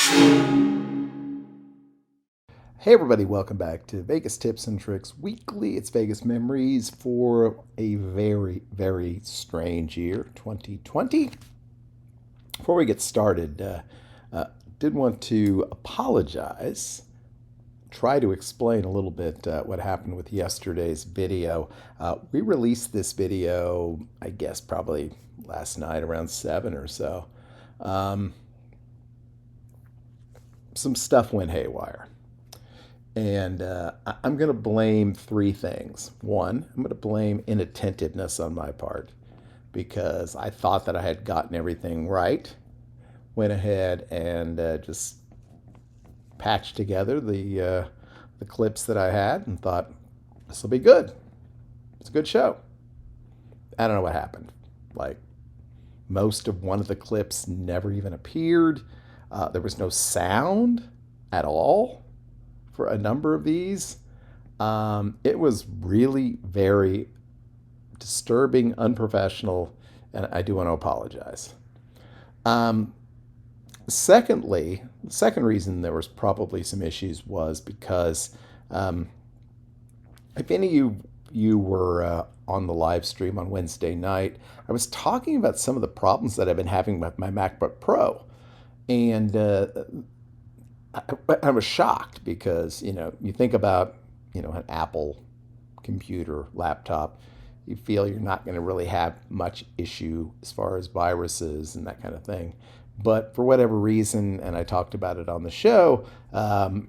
Hey everybody, welcome back to Vegas Tips and Tricks Weekly. It's Vegas Memories for a very, very strange year, 2020. Before we get started, did want to apologize, try to explain a little bit what happened with yesterday's video. We released this video, I guess, probably last night around 7 or so. Some stuff went haywire. And I'm going to blame three things. One, I'm going to blame inattentiveness on my part because I thought that I had gotten everything right. Went ahead and just patched together the clips that I had and thought this will be good. It's a good show. I don't know what happened. Like most of one of the clips never even appeared. There was no sound at all for a number of these. It was really very disturbing, unprofessional, and I do want to apologize. Secondly, the second reason there was probably some issues was because if any of you were on the live stream on Wednesday night, I was talking about some of the problems that I've been having with my MacBook Pro. And I was shocked because, you think about, an Apple computer, laptop, you feel you're not going to really have much issue as far as viruses and that kind of thing. But for whatever reason, and I talked about it on the show, I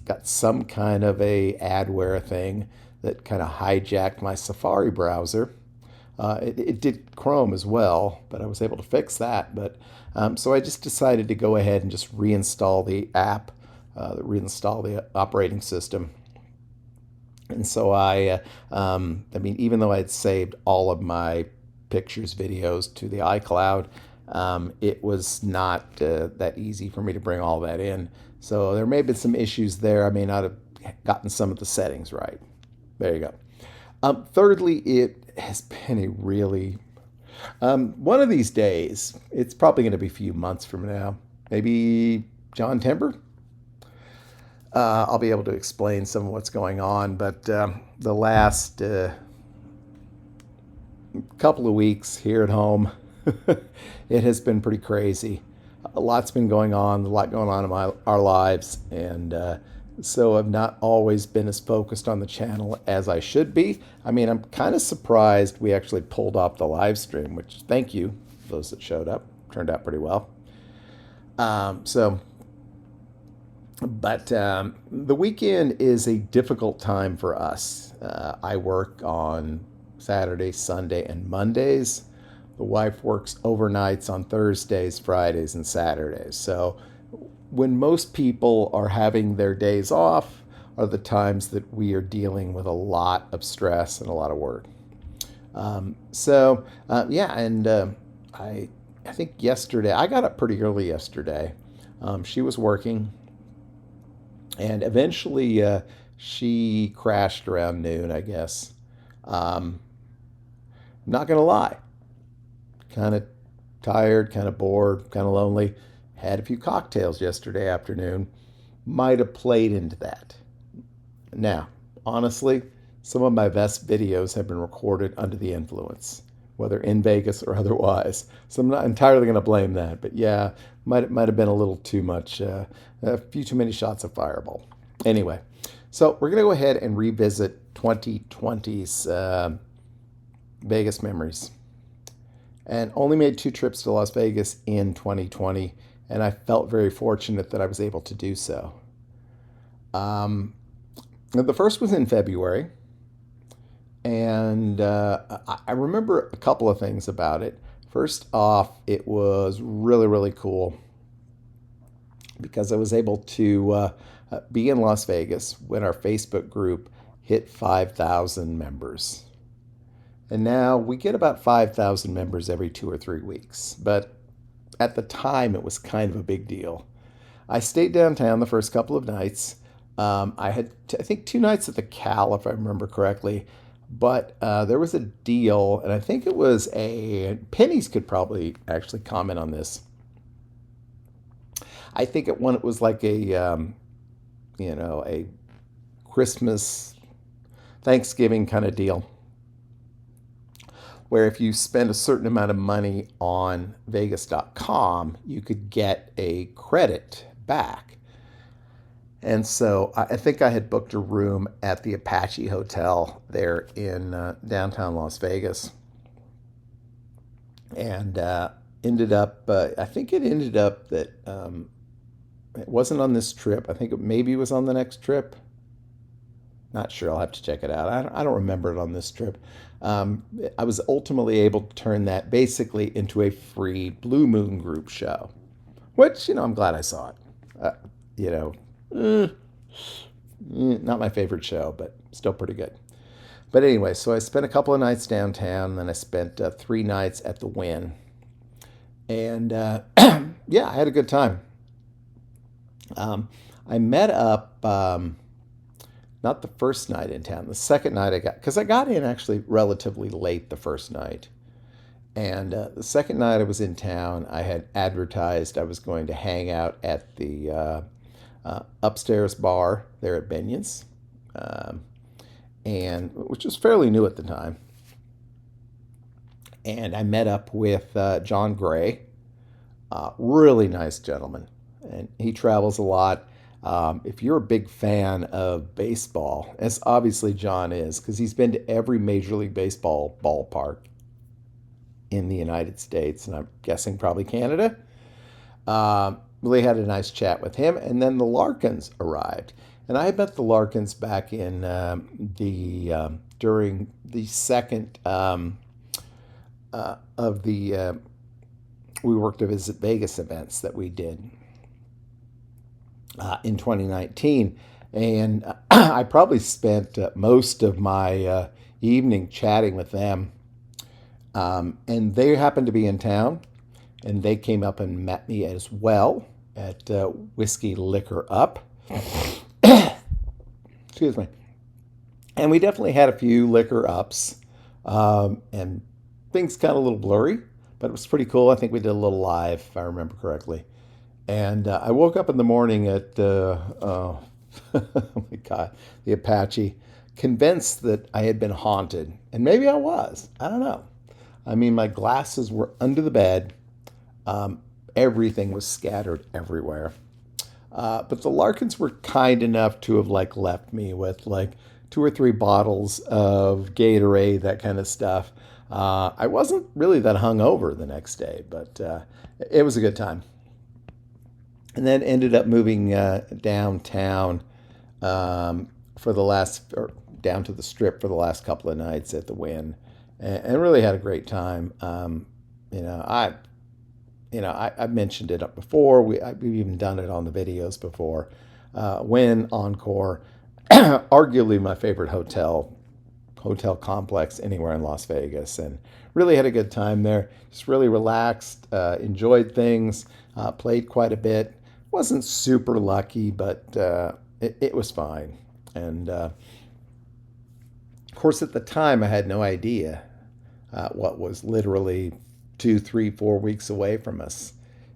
got some kind of a adware thing that kind of hijacked my Safari browser. It did Chrome as well, but I was able to fix that. But so I just decided to go ahead and just reinstall the app, reinstall the operating system. And so even though I had saved all of my pictures, videos to the iCloud, it was not that easy for me to bring all that in. So there may have been some issues there. I may not have gotten some of the settings right. There you go. Thirdly, it has been a really one of these days. It's probably going to be a few months from now. Maybe John Timber. I'll be able to explain some of what's going on. But the last couple of weeks here at home, it has been pretty crazy. A lot's been going on. A lot going on in our lives, and so I've not always been as focused on the channel as I should be. I mean, I'm kind of surprised we actually pulled off the live stream, which thank you, those that showed up. Turned out pretty well. But the weekend is a difficult time for us. I work on Saturday, Sunday, and Mondays. The wife works overnights on Thursdays, Fridays, and Saturdays. So when most people are having their days off are the times that we are dealing with a lot of stress and a lot of work. I think yesterday, I got up pretty early yesterday. She was working, and eventually she crashed around noon, I guess. Not going to lie, kind of tired, kind of bored, kind of lonely. Had a few cocktails yesterday afternoon. Might have played into that. Now, honestly, some of my best videos have been recorded under the influence, whether in Vegas or otherwise. So I'm not entirely going to blame that. But yeah, might have been a little too much, a few too many shots of Fireball. Anyway, so we're going to go ahead and revisit 2020's Vegas memories. And only made 2 trips to Las Vegas in 2020, and I felt very fortunate that I was able to do so. The first was in February, and I remember a couple of things about it. First off, it was really, really cool because I was able to be in Las Vegas when our Facebook group hit 5,000 members. And now we get about 5,000 members every 2 or 3 weeks. But at the time, it was kind of a big deal. I stayed downtown the first couple of nights. I had, I think, 2 nights at the Cal, if I remember correctly. But there was a deal, and I think it was Pennies could probably actually comment on this. I think it was like a Christmas, Thanksgiving kind of deal, where if you spend a certain amount of money on Vegas.com, you could get a credit back. And so I think I had booked a room at the Apache Hotel there in downtown Las Vegas. And ended up, I think it ended up that it wasn't on this trip. I think it maybe was on the next trip. Not sure. I'll have to check it out. I don't remember it on this trip. I was ultimately able to turn that basically into a free Blue Moon Group show, which, I'm glad I saw it. You know, not my favorite show, but still pretty good. But anyway, so I spent a couple of nights downtown, then I spent 3 nights at the Wynn. And yeah, I had a good time. I met up, not the first night in town, the second night because I got in actually relatively late the first night. And the second night I was in town, I had advertised I was going to hang out at the upstairs bar there at Binion's, and which was fairly new at the time. And I met up with John Gray, really nice gentleman, and he travels a lot. If you're a big fan of baseball, as obviously John is, because he's been to every Major League Baseball ballpark in the United States, and I'm guessing probably Canada. Really had a nice chat with him, and then the Larkins arrived, and I had met the Larkins back in during the second of the We Work to Visit Vegas events that we did in 2019, and I probably spent most of my evening chatting with them, and they happened to be in town, and they came up and met me as well at Whiskey Liquor Up. Excuse me. And we definitely had a few liquor ups, and things got a little blurry, but it was pretty cool. I think we did a little live, if I remember correctly. And I woke up in the morning at, oh my God, the Apache, convinced that I had been haunted. And maybe I was. I don't know. I mean, my glasses were under the bed. Everything was scattered everywhere. But the Larkins were kind enough to have left me with 2 or 3 bottles of Gatorade, that kind of stuff. I wasn't really that hungover the next day, but it was a good time. And then ended up moving downtown for or down to the Strip for the last couple of nights at the Wynn, and really had a great time. I mentioned it before. We've even done it on the videos before. Wynn Encore, arguably my favorite hotel complex anywhere in Las Vegas, and really had a good time there. Just really relaxed, enjoyed things, played quite a bit. Wasn't super lucky, but it was fine. And of course, at the time, I had no idea what was literally 2, 3, 4 weeks away from us,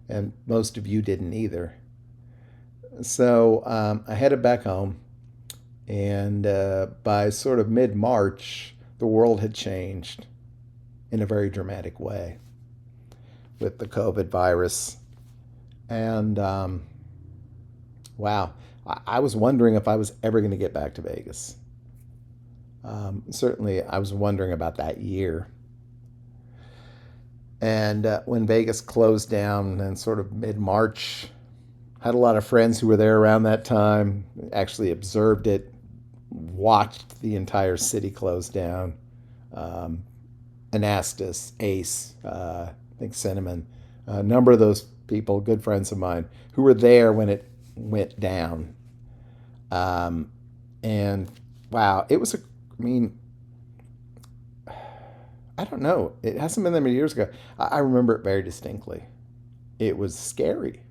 and most of you didn't either. So I headed back home, and by sort of mid-March, the world had changed in a very dramatic way with the COVID virus. And wow, I was wondering if I was ever going to get back to Vegas. Certainly, I was wondering about that year. And when Vegas closed down in sort of mid-March, had a lot of friends who were there around that time, actually observed it, watched the entire city close down. Anastas, Ace, I think Cinnamon, a number of those people, good friends of mine, who were there when it went down. And wow, it was I don't know. It hasn't been that many years ago. I remember it very distinctly. It was scary.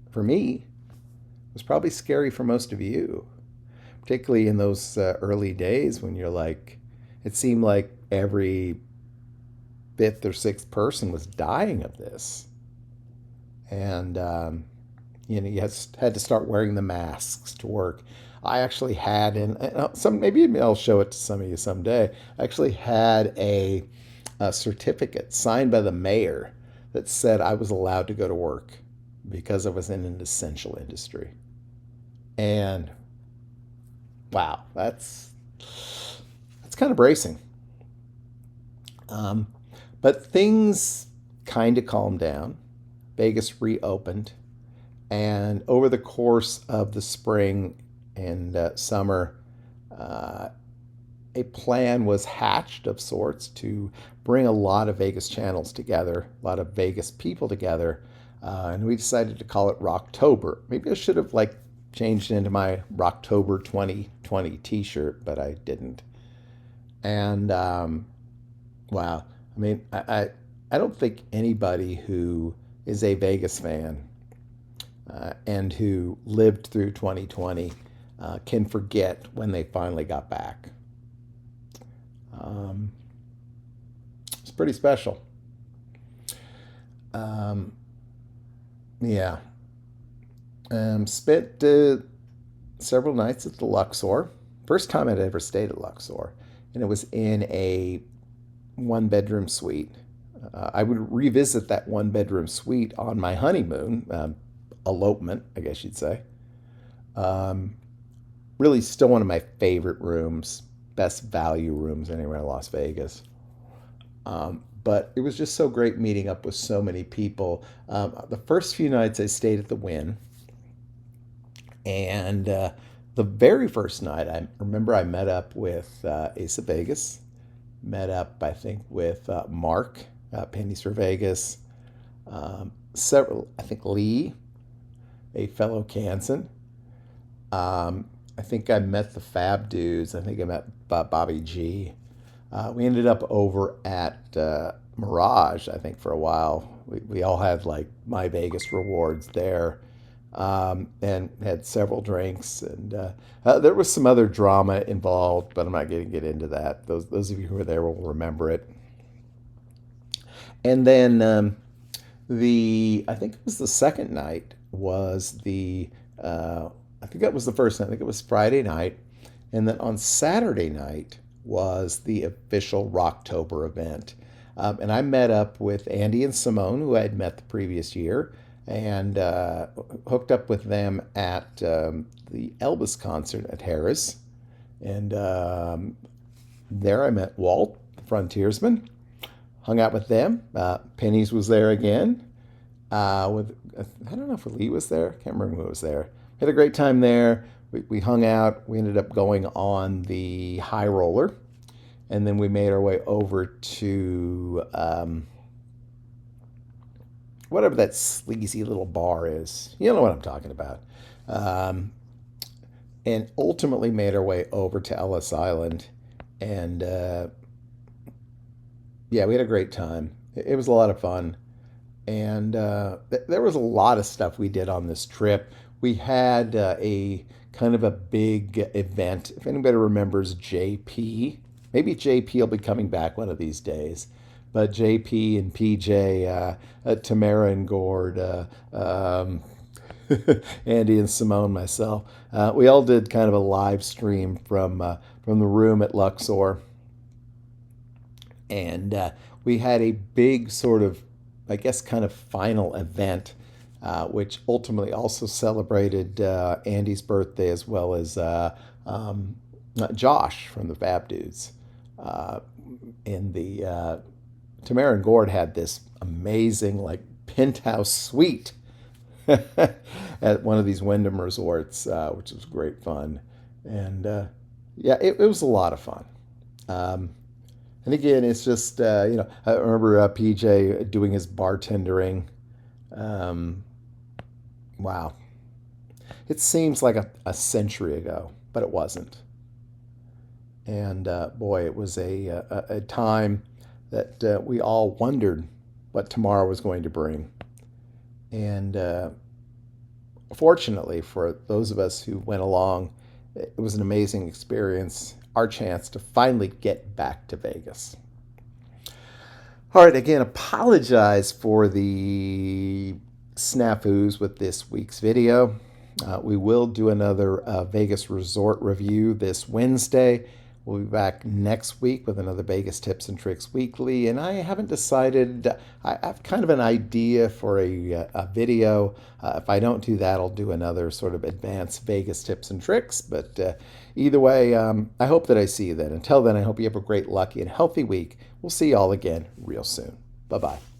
For me, it was probably scary for most of you, particularly in those early days when it seemed like every 5th or 6th person was dying of this. and you had to start wearing the masks to work. I actually had, and some maybe I'll show it to some of you someday. I actually had a certificate signed by the mayor that said I was allowed to go to work because I was in an essential industry. And wow, that's kind of bracing. Um, but things kind of calmed down. Vegas reopened, and over the course of the spring and summer, uh, a plan was hatched of sorts to bring a lot of Vegas channels together, a lot of Vegas people together, and we decided to call it Rocktober. Maybe I should have like changed into my Rocktober 2020 T-shirt, but I didn't. And wow, I mean, I don't think anybody who is a Vegas fan and who lived through 2020 can forget when they finally got back. Um, it's pretty special. Um, yeah. Spent several nights at the Luxor. First time I'd ever stayed at Luxor. And it was in a one bedroom suite. I would revisit that one bedroom suite on my honeymoon, elopement, I guess you'd say. Um, Really, still one of my favorite rooms, best value rooms anywhere in Las Vegas. But it was just so great meeting up with so many people. The first few nights I stayed at the Wynn, and the very first night I remember I met up with Ace of Vegas, met up I think with Mark, Pennies for Vegas, several I think Lee, a fellow Kansan. I think I met the Fab Dudes. I think I met Bobby G. We ended up over at Mirage, I think, for a while. We all had like My Vegas rewards there, and had several drinks. And there was some other drama involved, but I'm not going to get into that. Those of you who were there will remember it. And then the I think it was the second night was the I think that was the first night. I think it was Friday night, and then on Saturday night was the official Rocktober event. And I met up with Andy and Simone, who I had met the previous year, and hooked up with them at the Elvis concert at Harris. And there I met Walt, the frontiersman, hung out with them. Pennies was there again. With I don't know if Lee was there. I can't remember who was there. Had a great time there. We hung out. We ended up going on the high roller, and then we made our way over to whatever that sleazy little bar is. You know what I'm talking about. Um, and ultimately made our way over to Ellis Island, and yeah, we had a great time. It was a lot of fun. And there was a lot of stuff we did on this trip. We had a kind of a big event. If anybody remembers JP, maybe JP will be coming back one of these days. But JP and PJ, Tamara and Gord, Andy and Simone, myself, we all did kind of a live stream from the room at Luxor, and we had a big sort of, I guess, kind of final event, which ultimately also celebrated Andy's birthday as well as Josh from the Fab Dudes. In the Tamara and Gord had this amazing like penthouse suite at one of these Wyndham resorts, which was great fun, and yeah, it was a lot of fun. Um, and again, it's just I remember PJ doing his bartendering. Um, wow, it seems like a century ago, but it wasn't. And boy, it was a time that we all wondered what tomorrow was going to bring. And fortunately, for those of us who went along, it was an amazing experience. Our chance to finally get back to Vegas. All right, again, apologize for the snafus with this week's video. We will do another Vegas resort review this Wednesday. We'll be back next week with another Vegas Tips and Tricks Weekly, and I haven't decided. I have kind of an idea for a video. If I don't do that, I'll do another sort of advanced Vegas tips and tricks. But either way, I hope that I see you then. Until then, I hope you have a great, lucky, and healthy week. We'll see you all again real soon. Bye-bye.